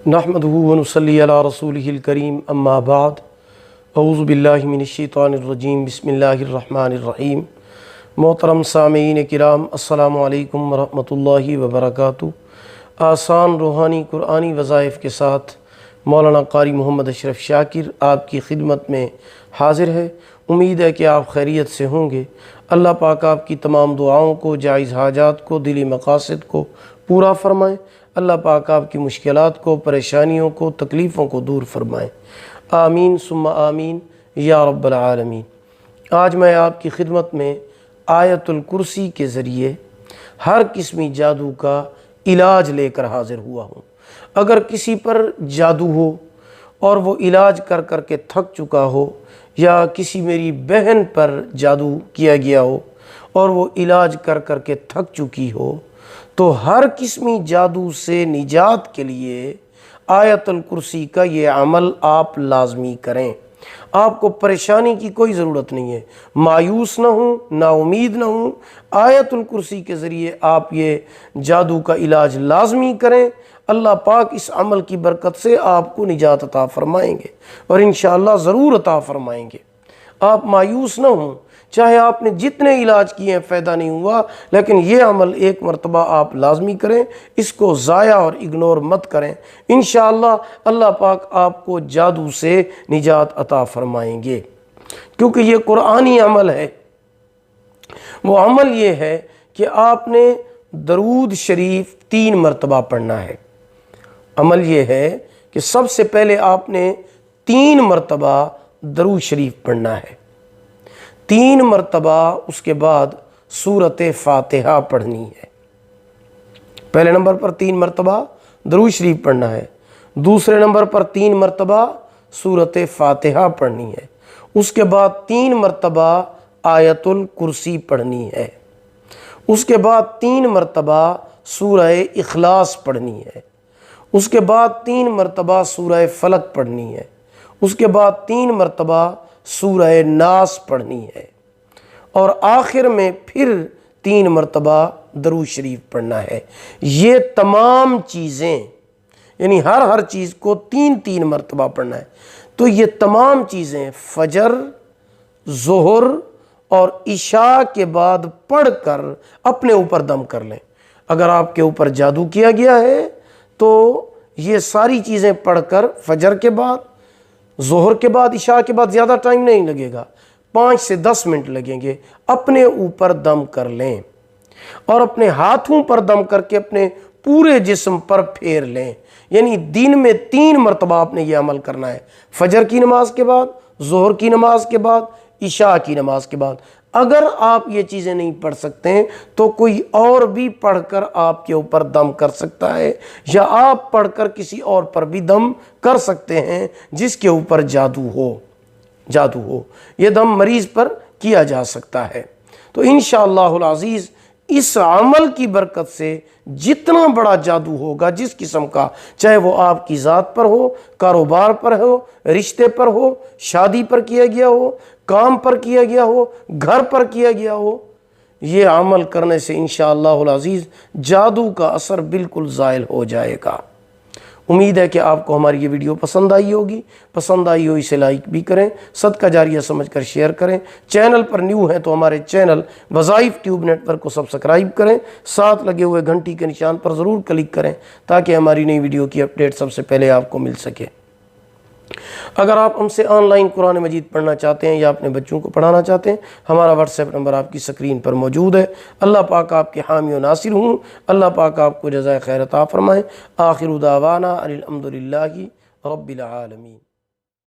نحمدہ ونصلی علی رسولہ الکریم اما بعد اعوذ باللہ من الشیطان الرجیم بسم اللہ الرحمن الرحیم۔ محترم سامعین کرام، السلام علیکم ورحمۃ اللہ وبرکاتہ۔ آسان روحانی قرآنی وظائف کے ساتھ مولانا قاری محمد اشرف شاکر آپ کی خدمت میں حاضر ہے۔ امید ہے کہ آپ خیریت سے ہوں گے۔ اللہ پاک آپ کی تمام دعاؤں کو، جائز حاجات کو، دلی مقاصد کو پورا فرمائیں۔ اللہ پاک آپ کی مشکلات کو، پریشانیوں کو، تکلیفوں کو دور فرمائیں۔ آمین ثم آمین یا رب العالمین۔ آج میں آپ کی خدمت میں آیت الکرسی کے ذریعے ہر قسمی جادو کا علاج لے کر حاضر ہوا ہوں۔ اگر کسی پر جادو ہو اور وہ علاج کر کر کے تھک چکا ہو، یا کسی میری بہن پر جادو کیا گیا ہو اور وہ علاج کر کر کے تھک چکی ہو، تو ہر قسمی جادو سے نجات کے لیے آیت الکرسی کا یہ عمل آپ لازمی کریں۔ آپ کو پریشانی کی کوئی ضرورت نہیں ہے، مایوس نہ ہوں، نا امید نہ ہوں۔ آیت الکرسی کے ذریعے آپ یہ جادو کا علاج لازمی کریں۔ اللہ پاک اس عمل کی برکت سے آپ کو نجات عطا فرمائیں گے اور انشاءاللہ ضرور عطا فرمائیں گے۔ آپ مایوس نہ ہوں، چاہے آپ نے جتنے علاج کیے ہیں فائدہ نہیں ہوا، لیکن یہ عمل ایک مرتبہ آپ لازمی کریں، اس کو ضائع اور اگنور مت کریں۔ انشاءاللہ اللہ پاک آپ کو جادو سے نجات عطا فرمائیں گے، کیونکہ یہ قرآنی عمل ہے۔ وہ عمل یہ ہے کہ آپ نے درود شریف 3 مرتبہ پڑھنا ہے۔ عمل یہ ہے کہ سب سے پہلے آپ نے 3 مرتبہ درود شریف پڑھنا ہے، 3 مرتبہ اس کے بعد سورۃ فاتحہ پڑھنی ہے۔ پہلے نمبر پر 3 مرتبہ درود شریف پڑھنا ہے، دوسرے نمبر پر 3 مرتبہ سورۃ فاتحہ پڑھنی ہے، اس کے بعد 3 مرتبہ آیت الکرسی پڑھنی ہے، اس کے بعد 3 مرتبہ سورہ اخلاص پڑھنی ہے، اس کے بعد 3 مرتبہ سورہ فلق پڑھنی ہے، اس کے بعد 3 مرتبہ سورہ ناس پڑھنی ہے، اور آخر میں پھر 3 مرتبہ درود شریف پڑھنا ہے۔ یہ تمام چیزیں، یعنی ہر چیز کو 3 مرتبہ پڑھنا ہے۔ تو یہ تمام چیزیں فجر، ظہر اور عشاء کے بعد پڑھ کر اپنے اوپر دم کر لیں۔ اگر آپ کے اوپر جادو کیا گیا ہے تو یہ ساری چیزیں پڑھ کر فجر کے بعد، ظہر کے بعد، عشاء کے بعد زیادہ ٹائم نہیں لگے گا، 5 سے 10 منٹ لگیں گے، اپنے اوپر دم کر لیں اور اپنے ہاتھوں پر دم کر کے اپنے پورے جسم پر پھیر لیں۔ یعنی دن میں 3 مرتبہ آپ نے یہ عمل کرنا ہے، فجر کی نماز کے بعد، ظہر کی نماز کے بعد، عشاء کی نماز کے بعد۔ اگر آپ یہ چیزیں نہیں پڑھ سکتے ہیں تو کوئی اور بھی پڑھ کر آپ کے اوپر دم کر سکتا ہے، یا آپ پڑھ کر کسی اور پر بھی دم کر سکتے ہیں جس کے اوپر جادو ہو۔ یہ دم مریض پر کیا جا سکتا ہے۔ تو انشاءاللہ العزیز اس عمل کی برکت سے جتنا بڑا جادو ہوگا، جس قسم کا، چاہے وہ آپ کی ذات پر ہو، کاروبار پر ہو، رشتے پر ہو، شادی پر کیا گیا ہو، کام پر کیا گیا ہو، گھر پر کیا گیا ہو، یہ عمل کرنے سے انشاءاللہ العزیز جادو کا اثر بالکل زائل ہو جائے گا۔ امید ہے کہ آپ کو ہماری یہ ویڈیو پسند آئی ہوگی۔ پسند آئی ہو اسے لائک بھی کریں، صدقہ جاریہ سمجھ کر شیئر کریں۔ چینل پر نیو ہیں تو ہمارے چینل وظائف ٹیوب نیٹ ورک کو سبسکرائب کریں، ساتھ لگے ہوئے گھنٹی کے نشان پر ضرور کلک کریں تاکہ ہماری نئی ویڈیو کی اپڈیٹ سب سے پہلے آپ کو مل سکے۔ اگر آپ ہم سے آن لائن قرآن مجید پڑھنا چاہتے ہیں یا اپنے بچوں کو پڑھانا چاہتے ہیں، ہمارا واٹس ایپ نمبر آپ کی سکرین پر موجود ہے۔ اللہ پاک آپ کے حامی و ناصر ہوں۔ اللہ پاک آپ کو جزائے خیر عطا فرمائے۔ آخر دعوانا ان الحمد للہ رب العالمین۔